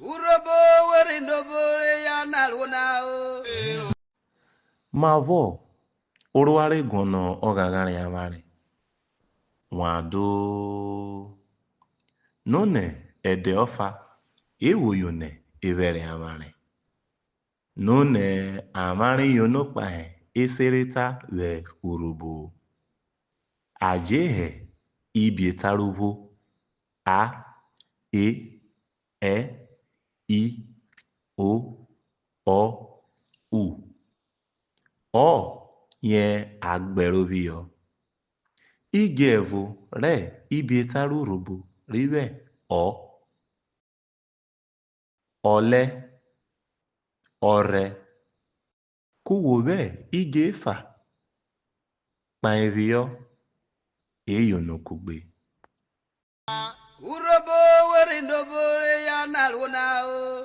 Urhobo were ndobole ya naluna o. Mavo, Uruare gono ogagari amare. Wado. None ede ofa, ewoyone evere amare. None amari yonopahe esereta le Urhobo. Ajehe ibietaruvo a e e I o o u o ye agberovio igevo re ibietaru Urhobo rive o ole ore kuwobe igefa paevio eyonokugbe. Urhobo were ndobole ya naluna o.